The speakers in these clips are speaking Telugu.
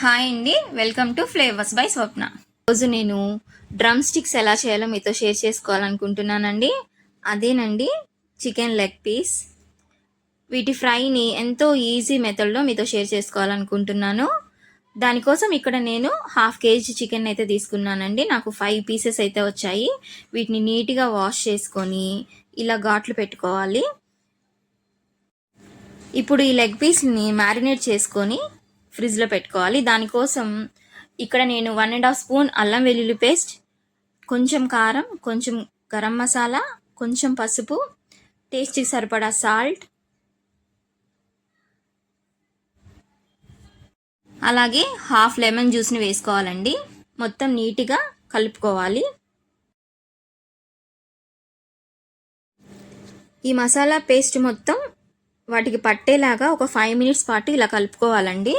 హాయ్ అండి, వెల్కమ్ టు ఫ్లేవర్స్ బై స్వప్న. రోజు నేను డ్రమ్ స్టిక్స్ ఎలా చేయాలో మీతో షేర్ చేసుకోవాలనుకుంటున్నానండి. అదేనండి చికెన్ లెగ్ పీస్. వీటి ఫ్రైని ఎంతో ఈజీ మెథడ్లో మీతో షేర్ చేసుకోవాలనుకుంటున్నాను. దానికోసం ఇక్కడ నేను 1/2 kg చికెన్ అయితే తీసుకున్నానండి. నాకు 5 పీసెస్ అయితే వచ్చాయి. వీటిని నీట్గా వాష్ చేసుకొని ఇలా ఘాట్లు పెట్టుకోవాలి. ఇప్పుడు ఈ లెగ్ పీస్ని మ్యారినేట్ చేసుకొని ఫ్రిడ్జ్లో పెట్టుకోవాలి. దానికోసం ఇక్కడ నేను 1.5 స్పూన్ అల్లం వెల్లుల్లి పేస్ట్, కొంచెం కారం, కొంచెం గరం మసాలా, కొంచెం పసుపు, టేస్ట్కి సరిపడా సాల్ట్, అలాగే 1/2 లెమన్ జ్యూస్ని వేసుకోవాలండి. మొత్తం నీట్గా కలుపుకోవాలి. ఈ మసాలా పేస్ట్ మొత్తం వాటికి పట్టేలాగా ఒక 5 minutes పాటు ఇలా కలుపుకోవాలండి.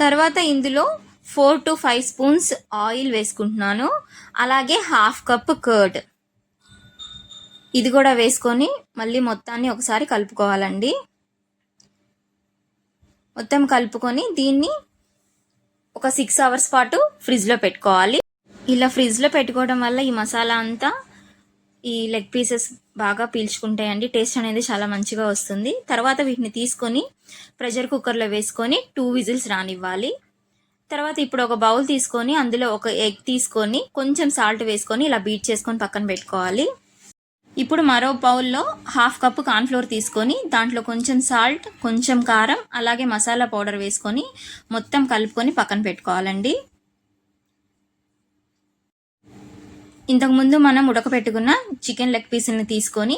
తర్వాత ఇందులో 4 to 5 స్పూన్స్ ఆయిల్ వేసుకుంటున్నాను. అలాగే 1/2 కప్ కర్డ్, ఇది కూడా వేసుకొని మళ్ళీ మొత్తాన్ని ఒకసారి కలుపుకోవాలండి. మొత్తం కలుపుకొని దీన్ని ఒక 6 hours పాటు ఫ్రిడ్జ్లో పెట్టుకోవాలి. ఇలా ఫ్రిడ్జ్లో పెట్టుకోవడం వల్ల ఈ మసాలా అంతా ఈ లెగ్ పీసెస్ బాగా పీల్చుకుంటాయండి. టేస్ట్ అనేది చాలా మంచిగా వస్తుంది. తర్వాత వీటిని తీసుకొని ప్రెషర్ కుక్కర్లో వేసుకొని 2 విజిల్స్ రానివ్వాలి. తర్వాత ఇప్పుడు ఒక బౌల్ తీసుకొని అందులో ఒక ఎగ్ తీసుకొని కొంచెం సాల్ట్ వేసుకొని ఇలా బీట్ చేసుకొని పక్కన పెట్టుకోవాలి. ఇప్పుడు మరో బౌల్లో 1/2 కప్ కార్న్ఫ్లోర్ తీసుకొని దాంట్లో కొంచెం సాల్ట్, కొంచెం కారం, అలాగే మసాలా పౌడర్ వేసుకొని మొత్తం కలుపుకొని పక్కన పెట్టుకోవాలండి. ఇంతకుముందు మనం ఉడకపెట్టుకున్న చికెన్ లెగ్ పీసులను తీసుకొని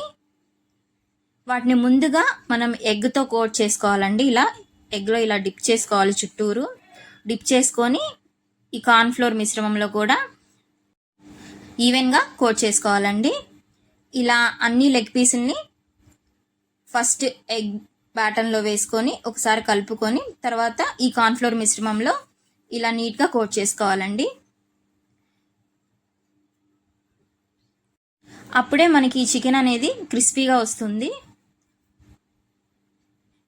వాటిని ముందుగా మనం ఎగ్తో కోట్ చేసుకోవాలండి. ఇలా ఎగ్లో ఇలా డిప్ చేసుకోవాలి, చుట్టూరు డిప్ చేసుకొని ఈ కార్న్ఫ్లోర్ మిశ్రమంలో కూడా ఈవెన్గా కోట్ చేసుకోవాలండి. ఇలా అన్ని లెగ్ పీసుల్ని ఫస్ట్ ఎగ్ బ్యాటన్లో వేసుకొని ఒకసారి కలుపుకొని తర్వాత ఈ కార్న్ఫ్లోర్ మిశ్రమంలో ఇలా నీట్గా కోట్ చేసుకోవాలండి. అప్పుడే మనకి ఈ చికెన్ అనేది క్రిస్పీగా వస్తుంది.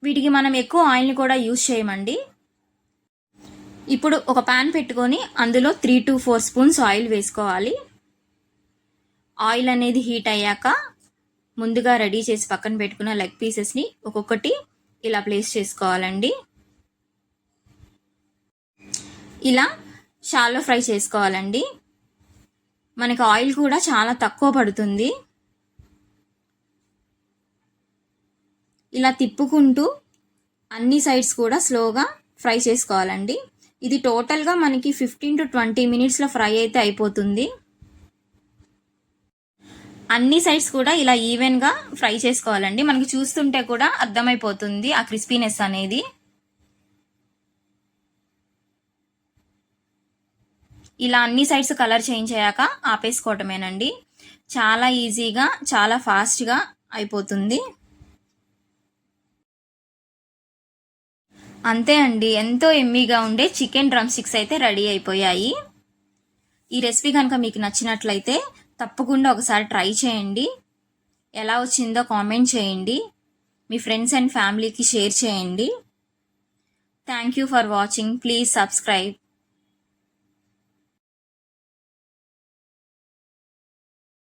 వీటికి మనం ఎక్కువ ఆయిల్ని కూడా యూజ్ చేయమండి. ఇప్పుడు ఒక ప్యాన్ పెట్టుకొని అందులో 3 to 4 స్పూన్స్ ఆయిల్ వేసుకోవాలి. ఆయిల్ అనేది హీట్ అయ్యాక ముందుగా రెడీ చేసి పక్కన పెట్టుకున్న లెగ్ పీసెస్ని ఒక్కొక్కటి ఇలా ప్లేస్ చేసుకోవాలండి. ఇలా షాలో ఫ్రై చేసుకోవాలండి. మనకి ఆయిల్ కూడా చాలా తక్కువ పడుతుంది. ఇలా తిప్పుకుంటూ అన్ని సైడ్స్ కూడా స్లోగా ఫ్రై చేసుకోవాలండి. ఇది టోటల్గా మనకి 15 to 20 minutesలో ఫ్రై అయితే అయిపోతుంది. అన్ని సైడ్స్ కూడా ఇలా ఈవెన్గా ఫ్రై చేసుకోవాలండి. మనకి చూస్తుంటే కూడా అర్థమైపోతుంది ఆ క్రిస్పీనెస్ అనేది. ఇలా అన్ని సైడ్స్ కలర్ చేంజ్ అయ్యాక ఆపేసుకోవటమేనండి. చాలా ఈజీగా, చాలా ఫాస్ట్గా అయిపోతుంది. అంతే అండి, ఎంతో ఎమ్మీగా ఉండే చికెన్ డ్రమ్ స్టిక్స్ అయితే రెడీ అయిపోయాయి. ఈ రెసిపీ కనుక మీకు నచ్చినట్లయితే తప్పకుండా ఒకసారి ట్రై చేయండి. ఎలా వచ్చిందో కామెంట్ చేయండి. మీ ఫ్రెండ్స్ అండ్ ఫ్యామిలీకి షేర్ చేయండి. Thank you for watching. Please subscribe.